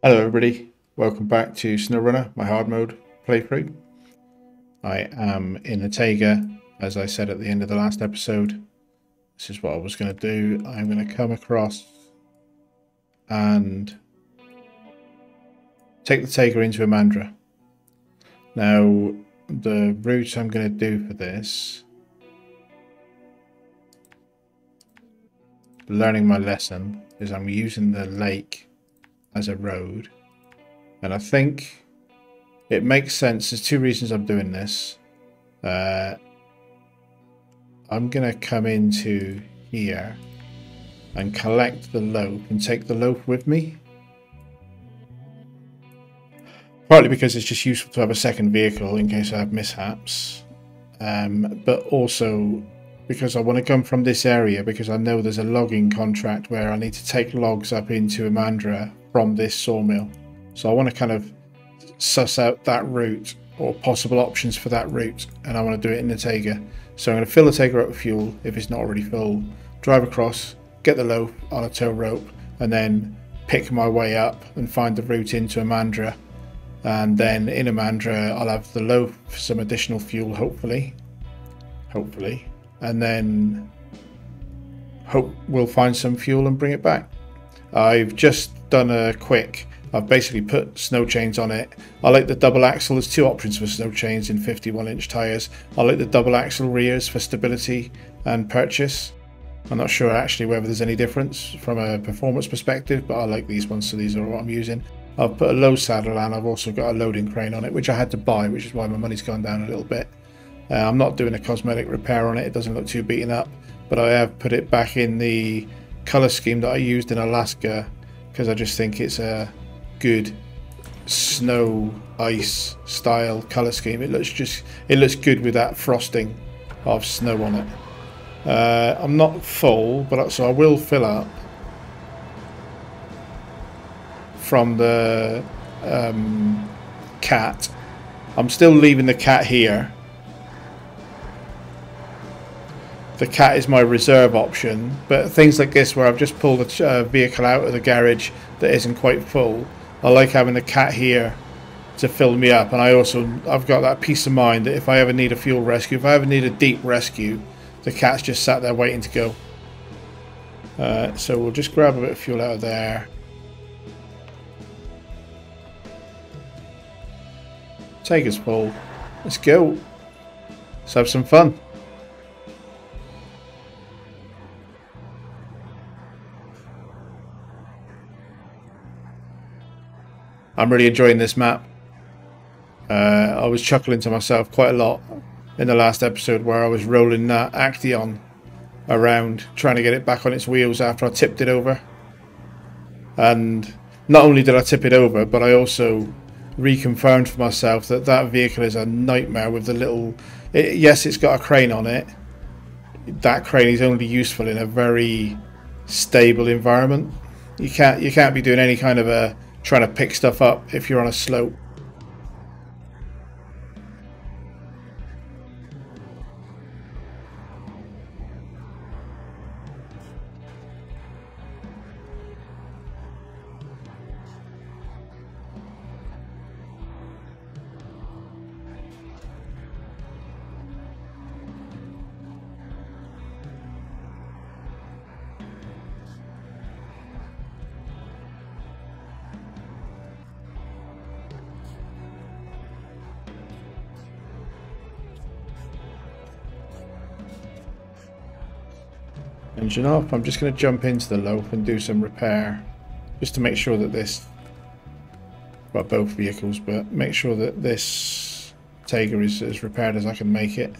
Hello everybody, welcome back to SnowRunner, my hard mode playthrough. I am in a Taiga, as I said at the end of the last episode. This is what I was going to do. I'm going to come across and take the Taiga into Imandra. Now, the route I'm going to do for this, learning my lesson, is I'm using the lake as a road, and I think it makes sense. There's two reasons I'm doing this. I'm gonna come into here and collect the loaf and take the loaf with me, partly because it's just useful to have a second vehicle in case I have mishaps, but also because I want to come from this area, because I know there's a logging contract where I need to take logs up into Imandra from this sawmill. So I want to kind of suss out that route or possible options for that route, and I want to do it in the Taiga. So I'm going to fill the Taiga up with fuel if it's not already full, drive across, get the loaf on a tow rope, and then pick my way up and find the route into Imandra. And then in Imandra I'll have the loaf, some additional fuel, hopefully, and then we'll find some fuel and bring it back. I've just done I've basically put snow chains on it. I like the double axle. There's two options for snow chains in 51-inch tyres. I like the double axle rears for stability and purchase. I'm not sure actually whether there's any difference from a performance perspective, but I like these ones, so these are what I'm using. I've put a low saddle and I've also got a loading crane on it, which I had to buy, which is why my money's gone down a little bit. I'm not doing a cosmetic repair on it. It doesn't look too beaten up, but I have put it back in the colour scheme that I used in Alaska, because I just think it's a good snow ice style colour scheme. It looks good with that frosting of snow on it. I'm not full, but so I will fill up from the cat. I'm still leaving the cat here. The cat is my reserve option, but things like this where I've just pulled a vehicle out of the garage that isn't quite full, I like having the cat here to fill me up. And I've got that peace of mind that if I ever need a fuel rescue, if I ever need a deep rescue, the cat's just sat there waiting to go. So we'll just grab a bit of fuel out of there. Taiga's full. Let's go. Let's have some fun. I'm really enjoying this map. I was chuckling to myself quite a lot in the last episode where I was rolling that Action around trying to get it back on its wheels after I tipped it over. And not only did I tip it over, but I also reconfirmed for myself that that vehicle is a nightmare with the little... yes, it's got a crane on it. That crane is only useful in a very stable environment. You can't be doing any kind of trying to pick stuff up if you're on a slope. Engine off. I'm just going to jump into the loaf and do some repair just to make sure that this, well, both vehicles, but make sure that this Taiga is as repaired as I can make it.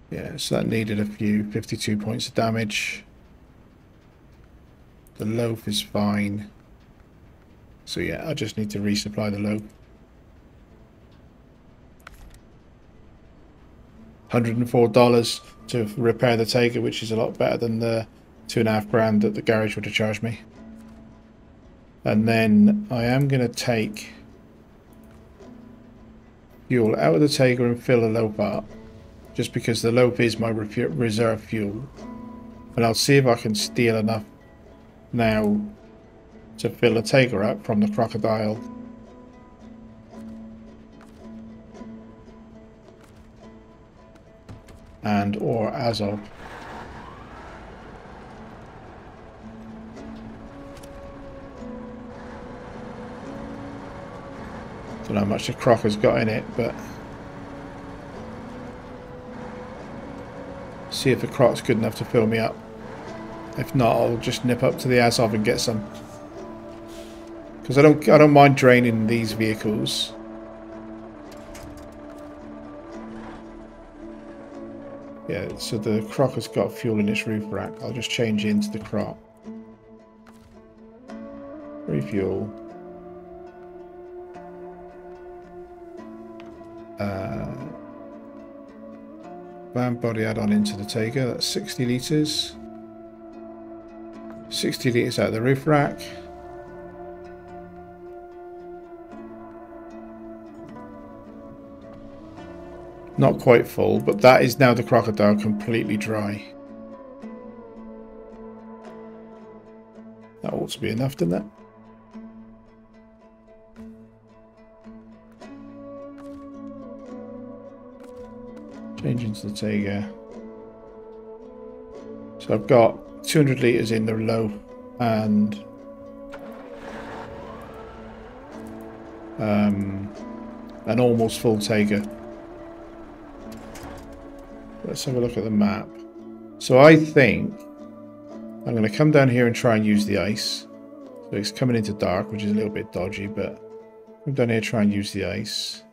Yeah, so that needed a few 52 points of damage. The loaf is fine. So yeah, I just need to resupply the loaf. $104 to repair the Taiga, which is a lot better than the $2,500 that the garage would have charged me. And then I am going to take fuel out of the Taiga and fill the loaf up, just because the loaf is my reserve fuel. And I'll see if I can steal enough now to fill a Taiga up from the crocodile. And or Azov. Don't know how much the croc has got in it, but see if the croc's good enough to fill me up. If not, I'll just nip up to the Azov and get some. Because I don't mind draining these vehicles. Yeah, so the croc has got fuel in its roof rack. I'll just change into the croc. Refuel. Van body add-on into the Taiga. That's 60 litres. 60 litres out of the roof rack. Not quite full, but that is now the crocodile completely dry. That ought to be enough, doesn't it? Change into the Taiga. So I've got 200 litres in the low and an almost full Taiga. Let's have a look at the map. So I think I'm going to come down here and try and use the ice. So it's coming into dark, which is a little bit dodgy, but come down here, try and use the ice.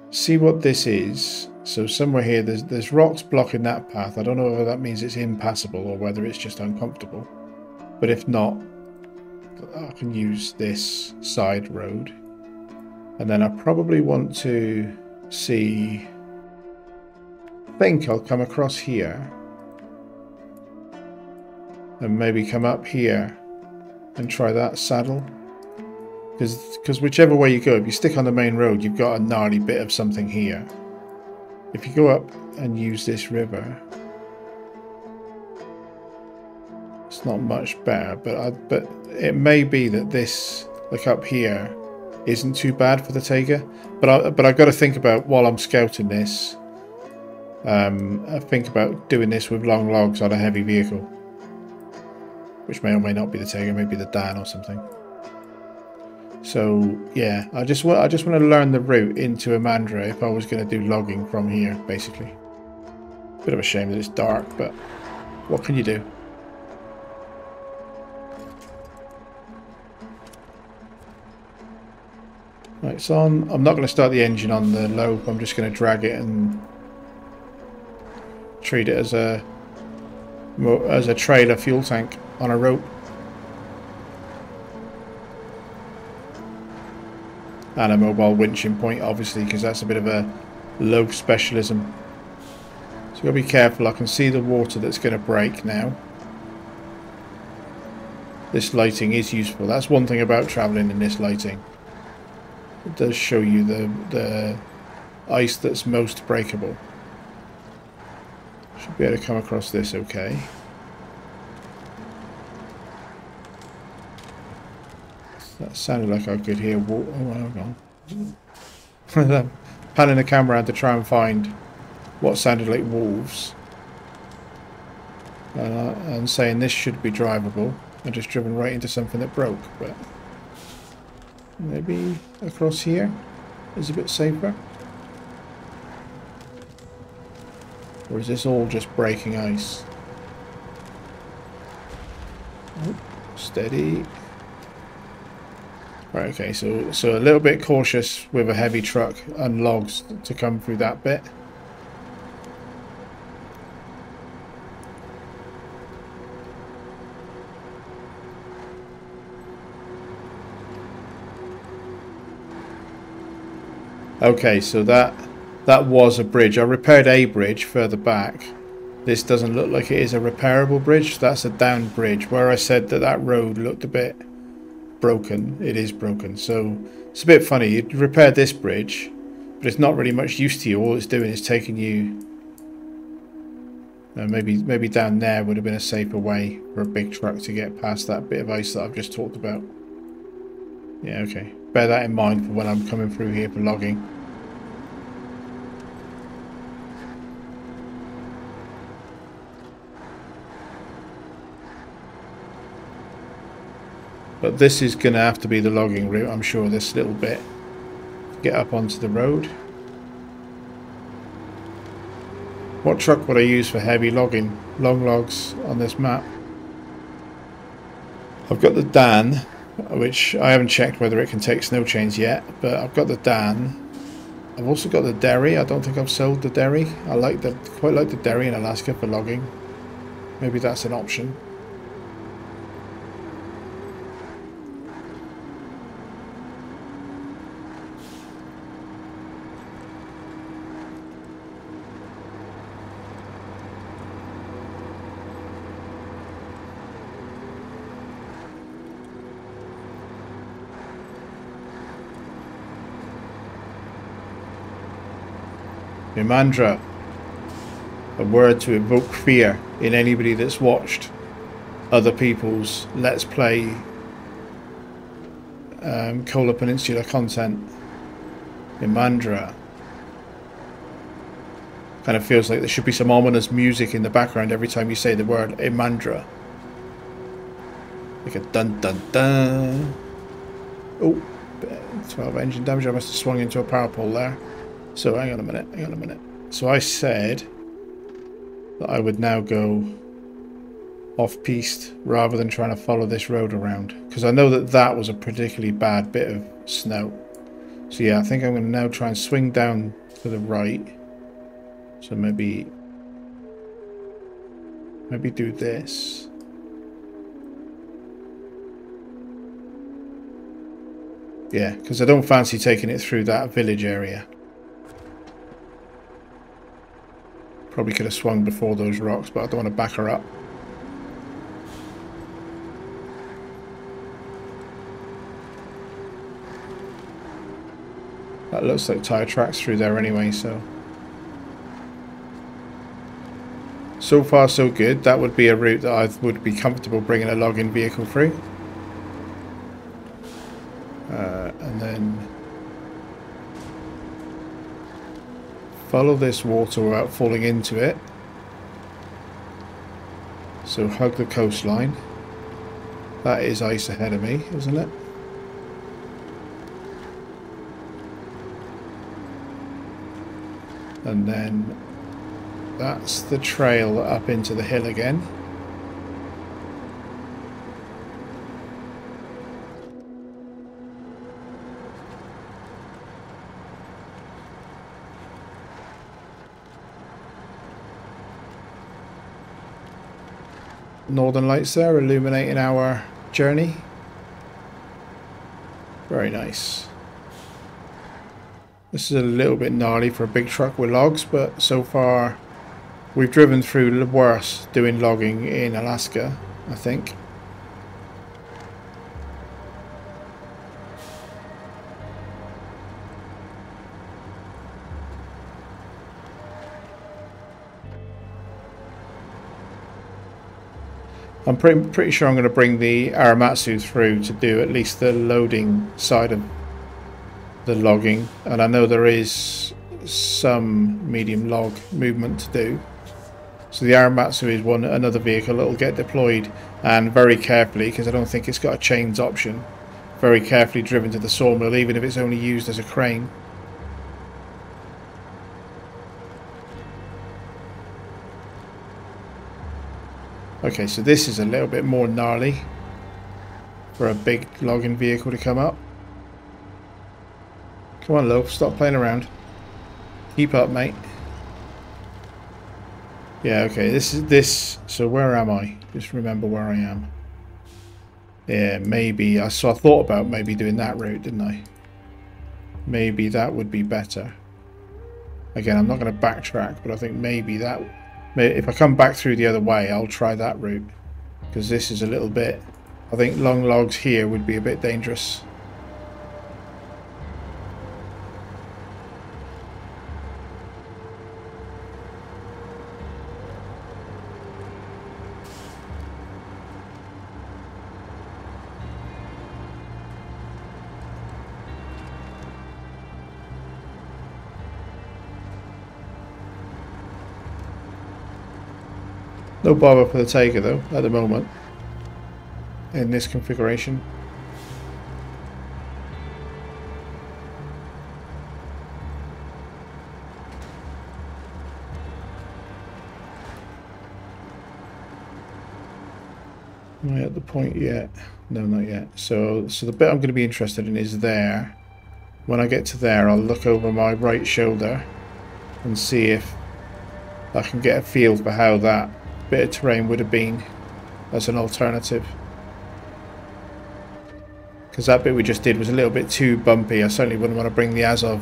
See what this is. So somewhere here, there's rocks blocking that path. I don't know whether that means it's impassable or whether it's just uncomfortable. But if not, I can use this side road. And then I probably want to see... I think I'll come across here. And maybe come up here and try that saddle. Because whichever way you go, if you stick on the main road, you've got a gnarly bit of something here. If you go up and use this river, it's not much better, but it may be that this, like up here, isn't too bad for the Taiga. But I've got to think about, while I'm scouting this, I think about doing this with long logs on a heavy vehicle, which may or may not be the Taiga, maybe the Dan or something. So yeah, I just want to learn the route into Imandra if I was going to do logging from here, basically. Bit of a shame that it's dark, but what can you do? Right, it's on. I'm not going to start the engine on the low. I'm just going to drag it and treat it as a trailer fuel tank on a rope. And a mobile winching point, obviously, because that's a bit of a low specialism. So you've got to be careful. I can see the water that's going to break now. This lighting is useful. That's one thing about travelling in this lighting. It does show you the ice that's most breakable. Should be able to come across this okay. That sounded like I could hear water. Oh, hang on. Panning the camera around to try and find what sounded like wolves. And saying this should be drivable. I just driven right into something that broke, but maybe across here is a bit safer. Or is this all just breaking ice? Oh, steady. Right, okay, so a little bit cautious with a heavy truck and logs to come through that bit. Okay, so that was a bridge. I repaired a bridge further back. This doesn't look like it is a repairable bridge. That's a down bridge. Where I said that road looked a bit broken, it is broken. So it's a bit funny. You repaired this bridge, but it's not really much use to you. All it's doing is taking you Maybe down there would have been a safer way for a big truck to get past that bit of ice that I've just talked about. Yeah, okay. Bear that in mind for when I'm coming through here for logging. But this is going to have to be the logging route, I'm sure, this little bit. Get up onto the road. What truck would I use for heavy logging? Long logs on this map. I've got the Dan, which I haven't checked whether it can take snow chains yet, but I've got the Dan. I've also got the Derry. I don't think I've sold the Derry. Quite like the Derry in Alaska for logging. Maybe that's an option. Imandra, a word to evoke fear in anybody that's watched other people's Let's Play Kola Peninsula content. Imandra. Kind of feels like there should be some ominous music in the background every time you say the word Imandra. Like a dun dun dun. Oh, 12 engine damage. I must have swung into a power pole there. So hang on a minute. So I said that I would now go off-piste rather than trying to follow this road around, because I know that that was a particularly bad bit of snow. So yeah, I think I'm going to now try and swing down to the right. So maybe do this. Yeah, because I don't fancy taking it through that village area. Probably could have swung before those rocks, but I don't want to back her up. That looks like tyre tracks through there anyway, so far so good. That would be a route that I would be comfortable bringing a logging vehicle through. And then follow this water without falling into it. So hug the coastline. That is ice ahead of me, isn't it? And then that's the trail up into the hill again. Northern lights there illuminating our journey. Very nice. This is a little bit gnarly for a big truck with logs, but so far we've driven through worse doing logging in Alaska, I think. I'm pretty sure I'm going to bring the Aramatsu through to do at least the loading side of the logging, and I know there is some medium log movement to do. So the Aramatsu is another vehicle that will get deployed, and very carefully, because I don't think it's got a chains option, very carefully driven to the sawmill, even if it's only used as a crane. Okay, so this is a little bit more gnarly for a big logging vehicle to come up. Come on, Loaf, stop playing around. Keep up, mate. Yeah, okay, so where am I? Just remember where I am. Yeah, maybe, so I thought about maybe doing that route, didn't I? Maybe that would be better. Again, I'm not going to backtrack, but I think maybe that... If I come back through the other way, I'll try that route, because this is a little bit... I think long logs here would be a bit dangerous. No bother for the Tiger though, at the moment, in this configuration. Am I at the point yet? No, not yet. So the bit I'm going to be interested in is there. When I get to there, I'll look over my right shoulder and see if I can get a feel for how that bit of terrain would have been as an alternative. Because that bit we just did was a little bit too bumpy. I certainly wouldn't want to bring the Azov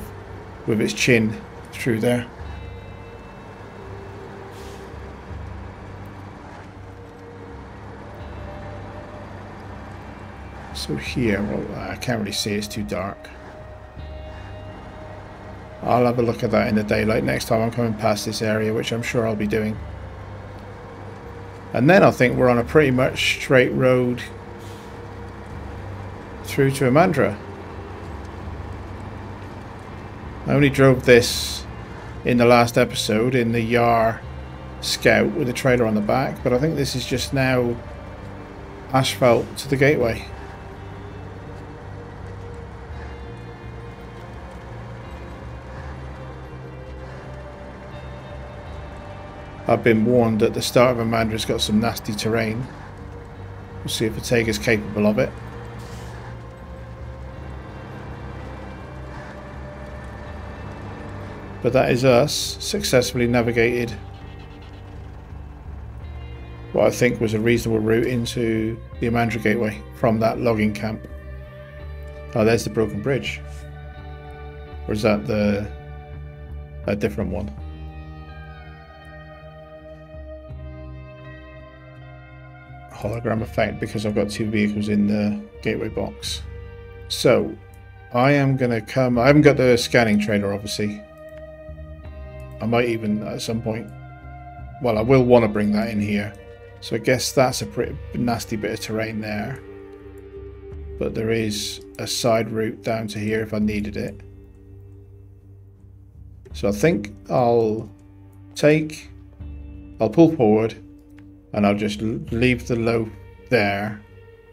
with its chin through there. So here, well, I can't really see, it's too dark. I'll have a look at that in the daylight next time I'm coming past this area, which I'm sure I'll be doing. And then I think we're on a pretty much straight road through to Imandra. I only drove this in the last episode in the Yar Scout with a trailer on the back, but I think this is just now asphalt to the gateway. I've been warned that the start of Imandra's got some nasty terrain. We'll see if the Tiger's capable of it. But that is us successfully navigated what I think was a reasonable route into the Imandra gateway from that logging camp. Oh, there's the broken bridge. Or is that a different one? Hologram effect because I've got two vehicles in the gateway box. So I am going to come... I haven't got the scanning trailer obviously. I might even at some point... Well, I will want to bring that in here. So I guess that's a pretty nasty bit of terrain there. But there is a side route down to here if I needed it. So I think I'll pull forward and I'll just leave the loaf there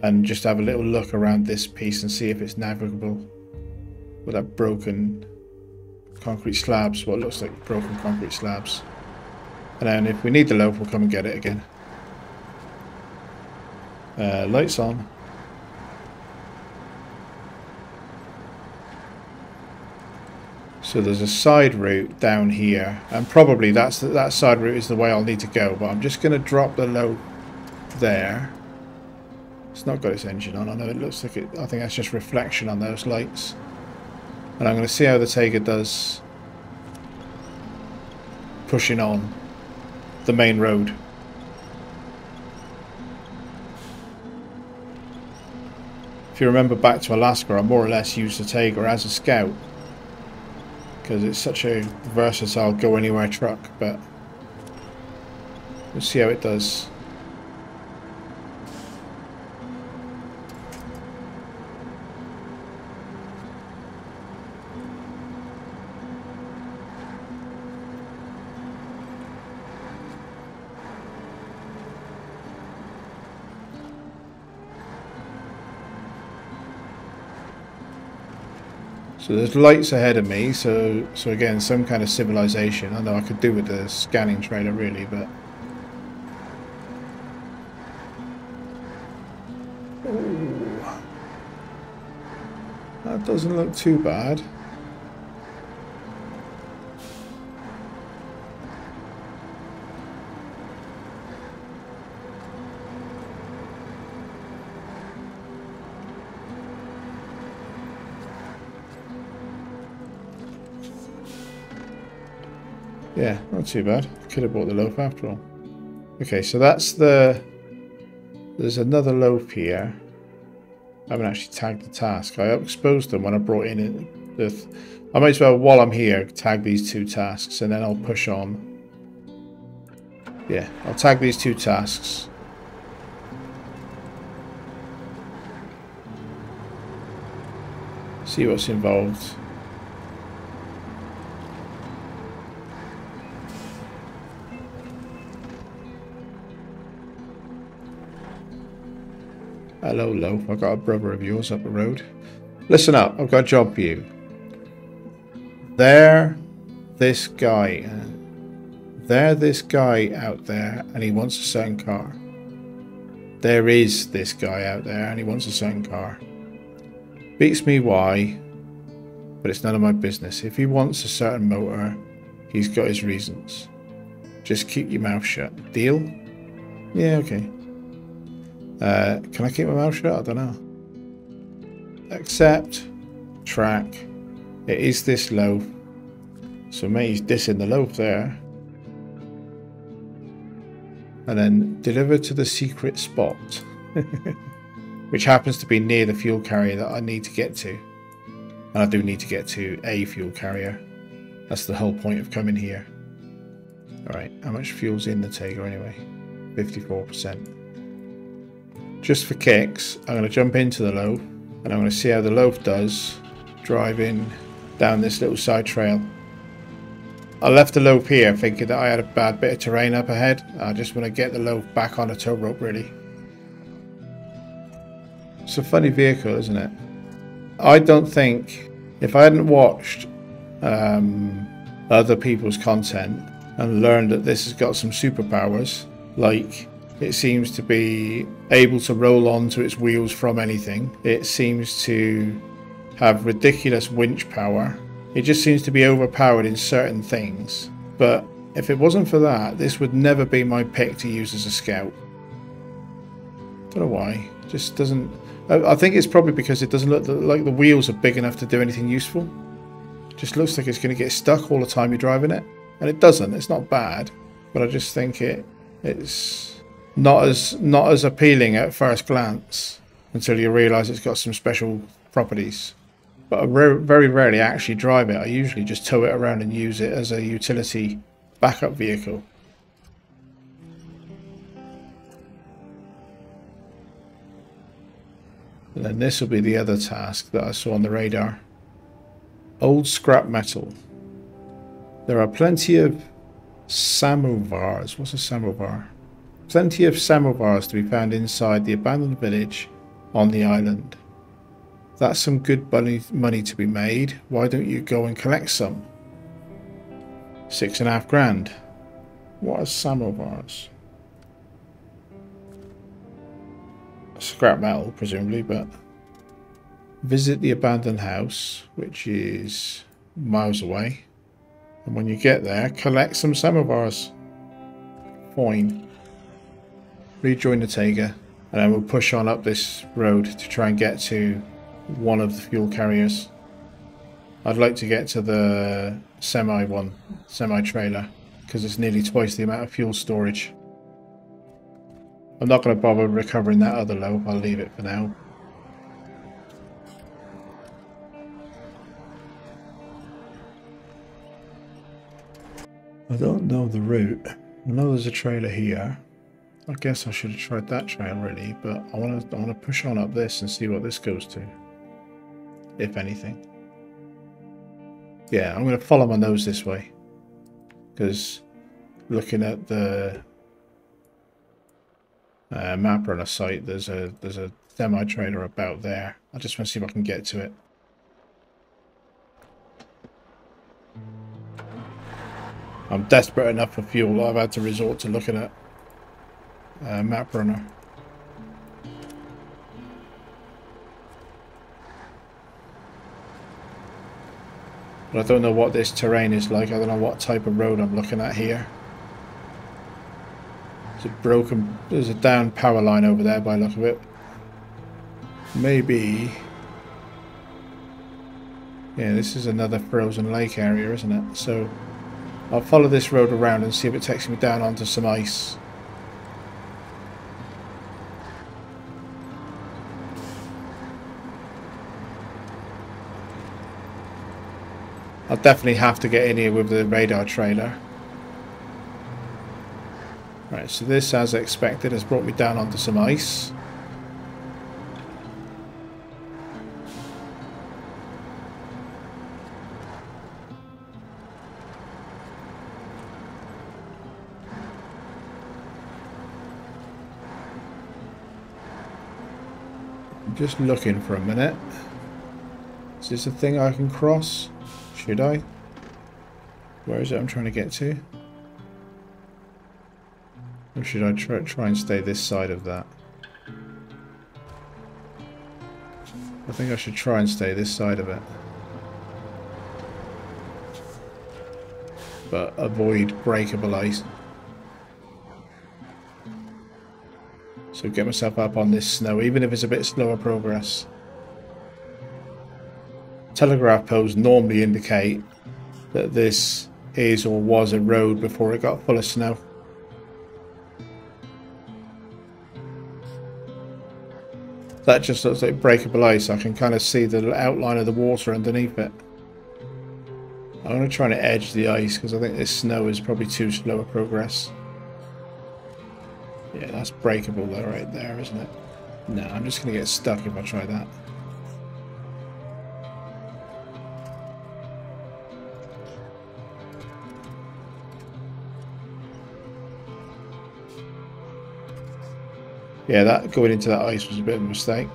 and just have a little look around this piece and see if it's navigable with that broken concrete slabs, what looks like broken concrete slabs. And then if we need the loaf, we'll come and get it again. Lights on. So there's a side route down here, and probably that side route is the way I'll need to go, but I'm just going to drop the load there. It's not got its engine on. I know it looks like it. I think that's just reflection on those lights. And I'm going to see how the Tiger does pushing on the main road. If you remember back to Alaska, I more or less used the Tiger as a scout because it's such a versatile go anywhere truck, but we'll see how it does. So there's lights ahead of me, so again, some kind of civilization. I know I could do with the scanning trailer really, but... Ooh. That doesn't look too bad. Yeah, not too bad. Could have bought the loaf after all. Okay, so that's the... There's another loaf here. I haven't actually tagged the task. I exposed them when I brought in the... I might as well, while I'm here, tag these two tasks and then I'll push on. Yeah, I'll tag these two tasks. See what's involved. Hello, Loaf. I've got a brother of yours up the road. Listen up. I've got a job for you. This guy out there, and he wants a certain car. There is this guy out there, and he wants a certain car. Beats me why, but it's none of my business. If he wants a certain motor, he's got his reasons. Just keep your mouth shut. Deal? Yeah, okay. Can I keep my mouth shut? I don't know. Accept. Track. It is this Loaf. So mate, he's dissing the Loaf there. And then deliver to the secret spot. Which happens to be near the fuel carrier that I need to get to. And I do need to get to a fuel carrier. That's the whole point of coming here. Alright, how much fuel's in the Tega anyway? 54%. Just for kicks, I'm going to jump into the Loaf. And I'm going to see how the Loaf does driving down this little side trail. I left the Loaf here thinking that I had a bad bit of terrain up ahead. I just want to get the Loaf back on a tow rope really. It's a funny vehicle, isn't it? I don't think, if I hadn't watched other people's content and learned that this has got some superpowers, like it seems to be able to roll onto its wheels from anything. It seems to have ridiculous winch power. It just seems to be overpowered in certain things. But if it wasn't for that, this would never be my pick to use as a scout. Don't know why. It just doesn't... I think it's probably because it doesn't look like the wheels are big enough to do anything useful. It just looks like it's going to get stuck all the time you're driving it. And it doesn't. It's not bad. But I just think it's not as appealing at first glance until you realise it's got some special properties. But I very rarely actually drive it. I usually just tow it around and use it as a utility backup vehicle. And then this will be the other task that I saw on the radar. Old scrap metal. There are plenty of samovars. What's a samovar? Plenty of samovars to be found inside the abandoned village on the island. That's some good money to be made. Why don't you go and collect some? 6.5 grand. What are samovars? Scrap metal, presumably, but... Visit the abandoned house, which is miles away. And when you get there, collect some samovars. Fine. Rejoin the Tega, and then we'll push on up this road to try and get to one of the fuel carriers. I'd like to get to the semi-trailer, because it's nearly twice the amount of fuel storage. I'm not going to bother recovering that other Loaf. I'll leave it for now. I don't know the route. I know there's a trailer here. I guess I should have tried that trail really, but I want to push on up this and see what this goes to, if anything. Yeah, I'm going to follow my nose this way, because looking at the map runner site, there's a semi-trailer about there. I just want to see if I can get to it. I'm desperate enough for fuel that I've had to resort to looking at map runner. But I don't know what this terrain is like. I don't know what type of road I'm looking at here. It's a broken... There's a down power line over there by the look of it. Maybe... Yeah, this is another frozen lake area, isn't it? So I'll follow this road around and see if it takes me down onto some ice. I'll definitely have to get in here with the radar trailer. Right, so this, as expected, has brought me down onto some ice. I'm just looking for a minute. Is this a thing I can cross? Should I? Where is it I'm trying to get to? Or should I try and stay this side of that? I think I should try and stay this side of it. But avoid breakable ice. So get myself up on this snow, even if it's a bit slower progress. Telegraph poles normally indicate that this is or was a road before it got full of snow. That just looks like breakable ice. I can kind of see the outline of the water underneath it. I'm going to try to edge the ice because I think this snow is probably too slow a progress. Yeah, that's breakable though right there, isn't it? No, I'm just going to get stuck if I try that. Yeah, that going into that ice was a bit of a mistake.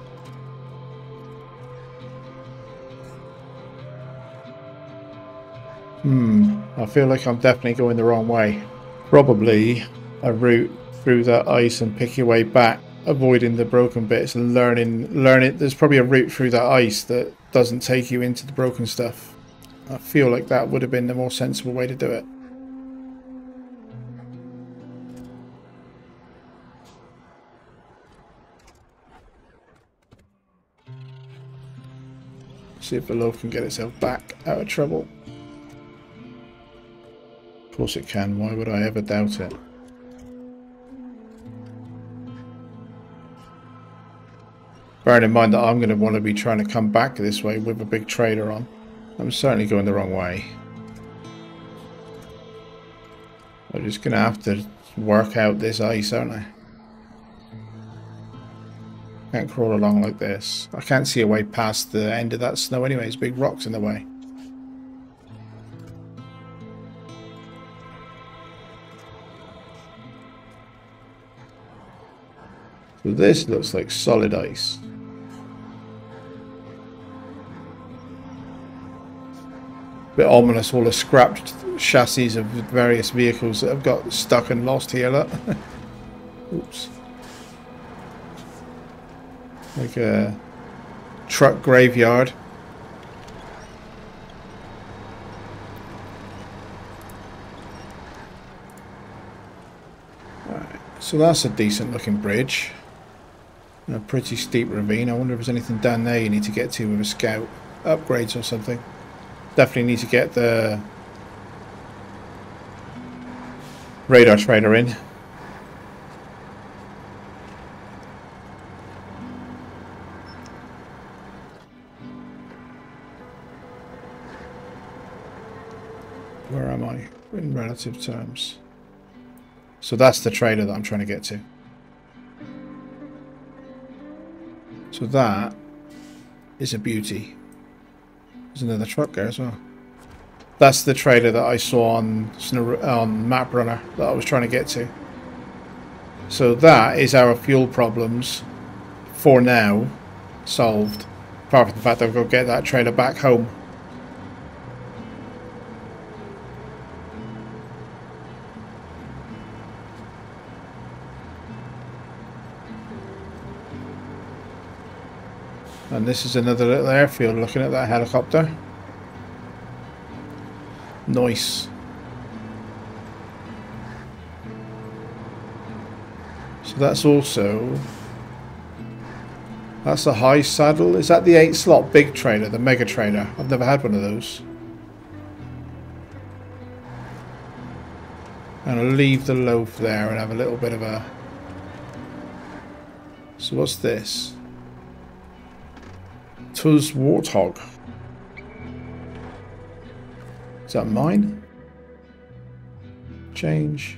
I feel like I'm definitely going the wrong way. Probably a route through that ice and pick your way back, avoiding the broken bits and learning. There's probably a route through that ice that doesn't take you into the broken stuff. I feel like that would have been the more sensible way to do it. See if the loaf can get itself back out of trouble. Of course it can, why would I ever doubt it? Bearing in mind that I'm going to want to be trying to come back this way with a big trailer on. I'm certainly going the wrong way. I'm just going to have to work out this ice, aren't I? Can't crawl along like this. I can't see a way past the end of that snow anyway. There's big rocks in the way. So this looks like solid ice. Bit ominous, all the scrapped chassis of various vehicles that have got stuck and lost here, look. Oops. Like a truck graveyard. Right, so that's a decent looking bridge. And a pretty steep ravine. I wonder if there's anything down there you need to get to with a scout. Upgrades or something. Definitely need to get the radar trailer in. Where am I in relative terms? So that's the trailer that I'm trying to get to. So that is a beauty. There's another truck there as well. That's the trailer that I saw on Map Runner that I was trying to get to. So that is our fuel problems for now solved. Apart from the fact that I've got to get that trailer back home. And this is another little airfield, looking at that helicopter. Nice. So that's also... That's a high saddle. Is that the 8-slot big trailer, the mega trailer? I've never had one of those. And I'll leave the loaf there and have a little bit of a... So what's this? Tuz Warthog. Is that mine? Change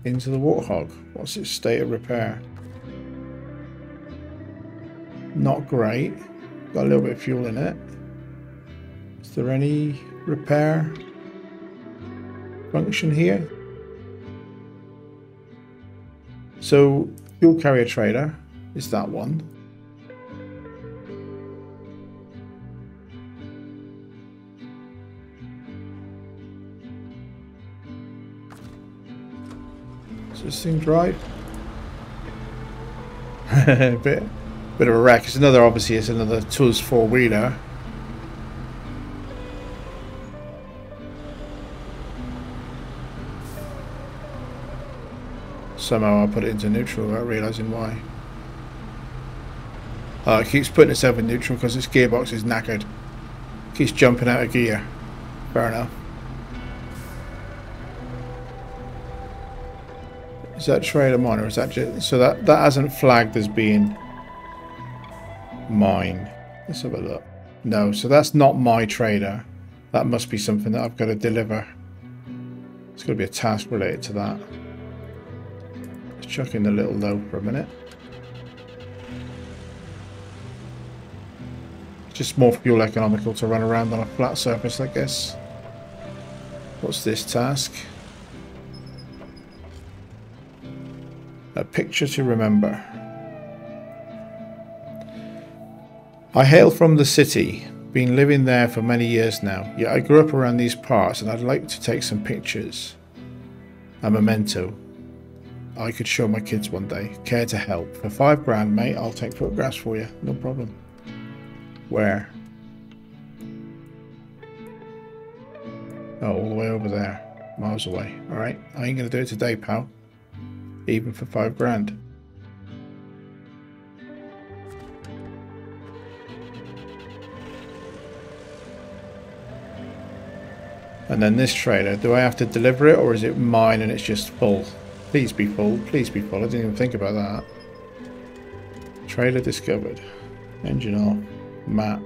into the Warthog. What's its state of repair? Not great. Got a little bit of fuel in it. Is there any repair function here? So fuel carrier trailer is that one. this thing drive? bit of a wreck. It's another, obviously, it's another Tuz four-wheeler. Somehow I put it into neutral without realising why. Oh, it keeps putting itself in neutral because its gearbox is knackered. It keeps jumping out of gear. Fair enough. Is that trailer mine, or is that just... So that hasn't flagged as being mine. Let's have a look. No, so that's not my trailer. That must be something that I've got to deliver. It's got to be a task related to that. Let's chuck in the little low for a minute. Just more fuel economical to run around on a flat surface, I guess. What's this task? A picture to remember. I hail from the city, been living there for many years now, yet I grew up around these parts and I'd like to take some pictures. A memento. I could show my kids one day. Care to help? For £5 mate, I'll take photographs for you. No problem. Where? Oh, all the way over there. Miles away. Alright, I ain't gonna do it today, pal. Even for £5. And then this trailer, do I have to deliver it or is it mine and it's just full? Please be full, please be full. I didn't even think about that. Trailer discovered. Engine off. Map.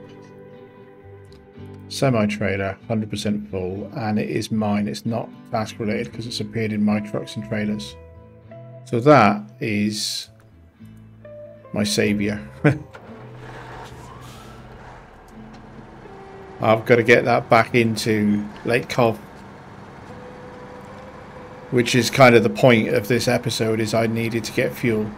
Semi-trailer, 100% full, and it is mine. It's not task related because it's appeared in my trucks and trailers. So that is my saviour. I've got to get that back into Lake Cov, which is kind of the point of this episode, is I needed to get fuel.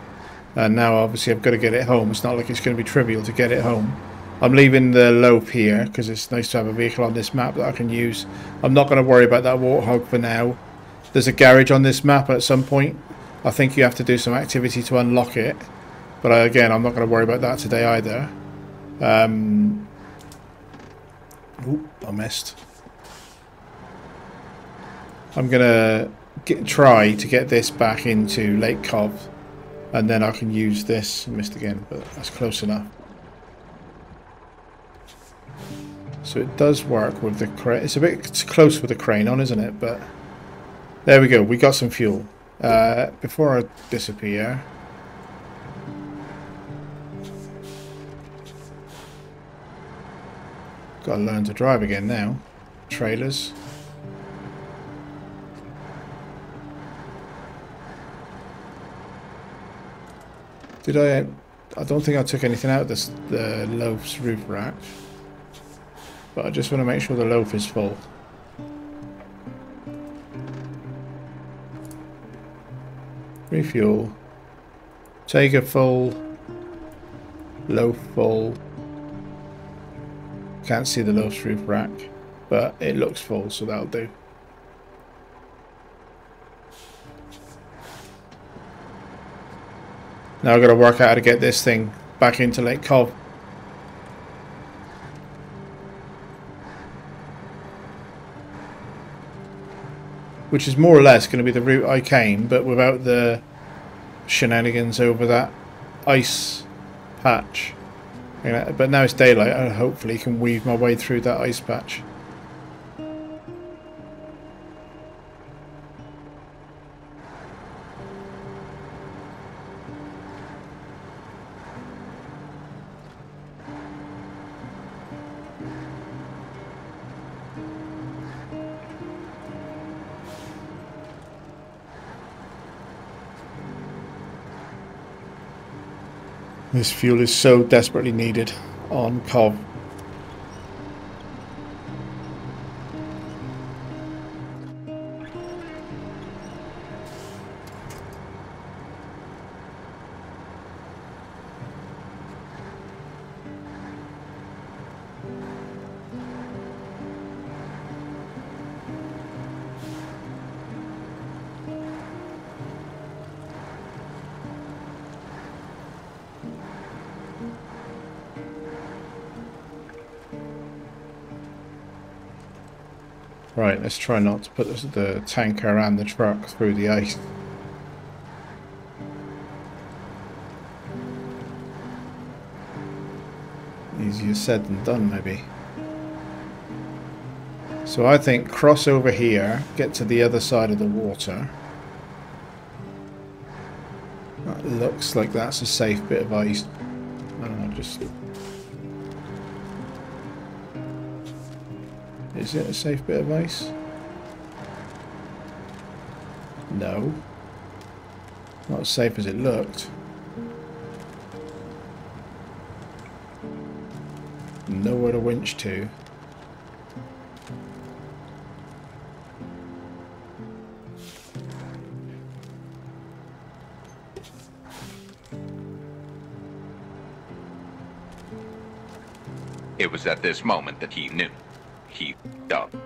And now obviously I've got to get it home. It's not like it's going to be trivial to get it home. I'm leaving the loaf here because it's nice to have a vehicle on this map that I can use. I'm not going to worry about that Warthog for now. There's a garage on this map at some point. I think you have to do some activity to unlock it. But again, I'm not going to worry about that today either. Ooh, I missed. I'm going to try to get this back into Lake Cov. And then I can use this. I missed again, but that's close enough. So it does work with the crane. It's a bit close with the crane on, isn't it? But there we go. We got some fuel. Before I disappear, got to learn to drive again now. Trailers. Did I don't think I took anything out of the loaf's roof rack. But I just want to make sure the loaf is full. Refuel. Take a full. Loaf full. Can't see the loaf's roof rack, but it looks full, so that'll do. Now I've got to work out how to get this thing back into Lake Cov. Which is more or less going to be the route I came, but without the shenanigans over that ice patch. But now it's daylight, I hopefully can weave my way through that ice patch. This fuel is so desperately needed on Cov. Right, let's try not to put the tanker and the truck through the ice. Easier said than done, maybe. So I think cross over here, get to the other side of the water. That looks like that's a safe bit of ice. I don't know, just... Is it a safe bit of ice? No. Not as safe as it looked. Nowhere to winch to. It was at this moment that he knew. He f***ed up. Can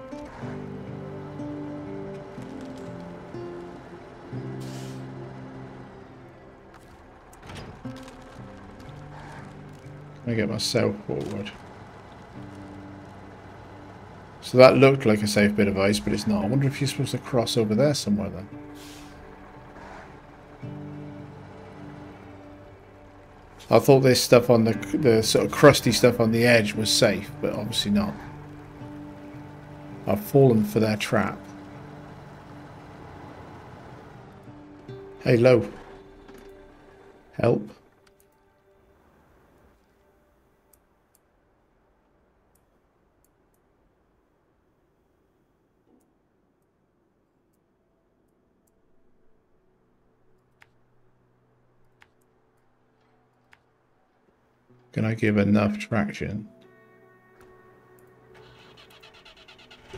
I get myself forward? So that looked like a safe bit of ice, but it's not. I wonder if you're supposed to cross over there somewhere then. I thought this stuff on the sort of crusty stuff on the edge was safe, but obviously not. I've fallen for their trap. Hey, low. Help. Can I give enough traction?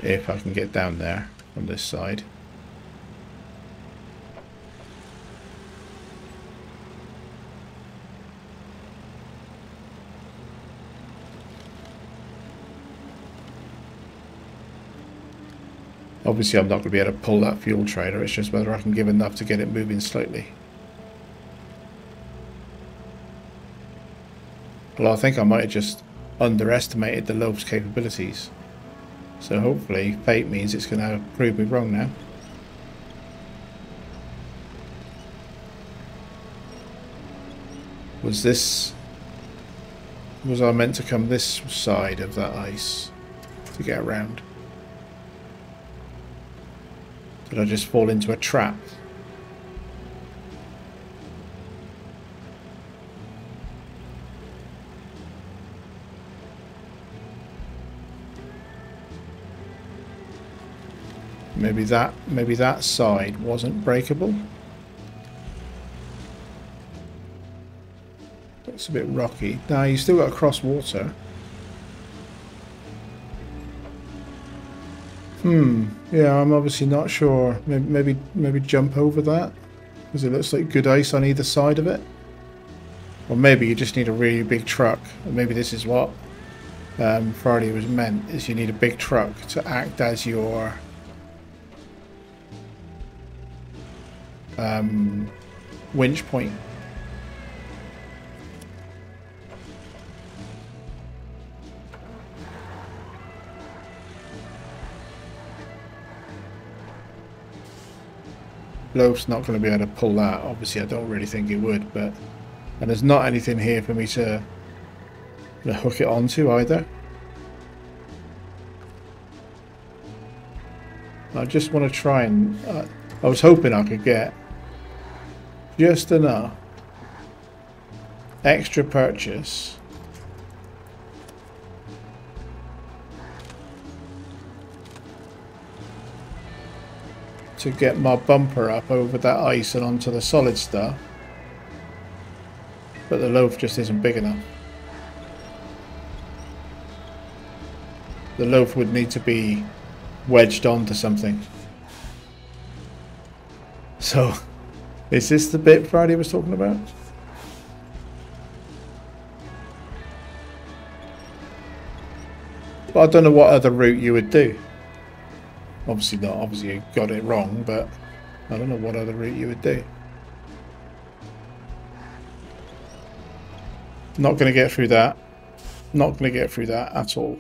If I can get down there on this side. Obviously I'm not going to be able to pull that fuel trailer, it's just whether I can give enough to get it moving slightly. Well, I think I might have just underestimated the loaf's capabilities. So hopefully fate means it's going to prove me wrong now. Was I meant to come this side of that ice to get around? Did I just fall into a trap? Maybe that side wasn't breakable. It's a bit rocky. Now you still got to cross water. Yeah, I'm obviously not sure. Maybe jump over that because it looks like good ice on either side of it. Or maybe you just need a really big truck. Or maybe this is what Friday was meant: is you need a big truck to act as your winch point. Loaf's not going to be able to pull that. Obviously I don't really think it would, but and there's not anything here for me to hook it onto either. I just want to try and I was hoping I could get just enough extra purchase to get my bumper up over that ice and onto the solid stuff, but the loaf just isn't big enough. The loaf would need to be wedged onto something. So, is this the bit Friday was talking about? But I don't know what other route you would do. Obviously not. Obviously you got it wrong, but I don't know what other route you would do. Not going to get through that. Not going to get through that at all.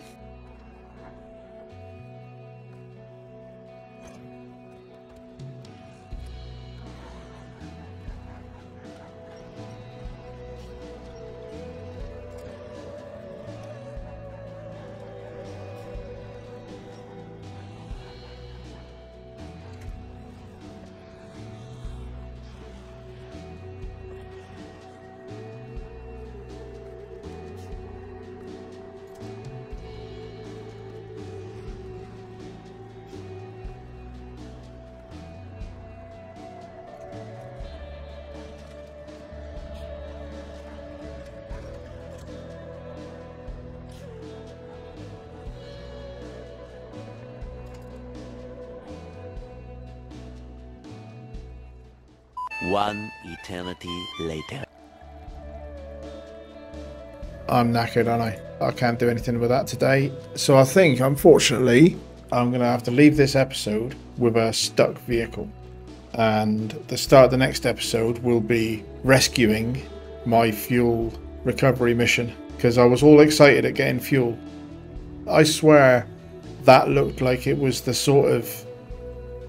One eternity later. I'm knackered, aren't I? I can't do anything with that today. So I think, unfortunately, I'm going to have to leave this episode with a stuck vehicle. And the start of the next episode will be rescuing my fuel recovery mission. Because I was all excited at getting fuel. I swear that looked like it was the sort of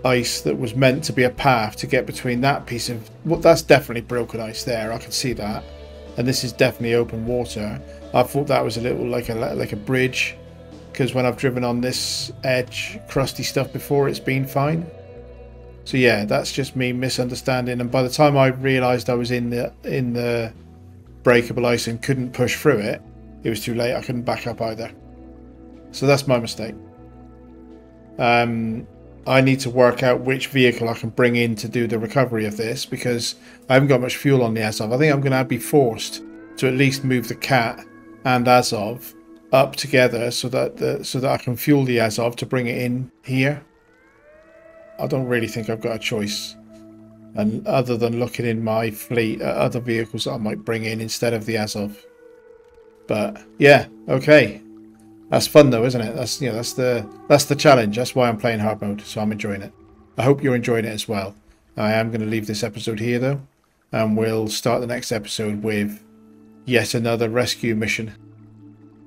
ice that was meant to be a path to get between that piece of... Well, that's definitely broken ice there. I can see that. And this is definitely open water. I thought that was a little like a bridge, because when I've driven on this edge crusty stuff before, it's been fine. So yeah, that's just me misunderstanding. And by the time I realised I was in the breakable ice and couldn't push through it, it was too late. I couldn't back up either. So that's my mistake. I need to work out which vehicle I can bring in to do the recovery of this, because I haven't got much fuel on the Azov. I think I'm going to be forced to at least move the Cat and Azov up together so that I can fuel the Azov to bring it in here. I don't really think I've got a choice, and other than looking in my fleet at other vehicles that I might bring in instead of the Azov. But yeah, okay. That's fun though, isn't it? That's that's the challenge. That's why I'm playing hard mode, so I'm enjoying it. I hope you're enjoying it as well. I am going to leave this episode here though, and we'll start the next episode with yet another rescue mission.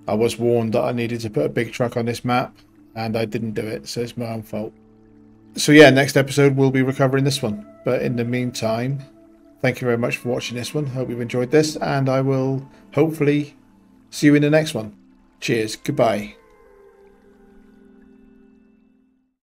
I was warned that I needed to put a big truck on this map, and I didn't do it, so it's my own fault. So yeah, next episode we'll be recovering this one. But in the meantime, thank you very much for watching this one. Hope you've enjoyed this, and I will hopefully see you in the next one. Cheers. Goodbye.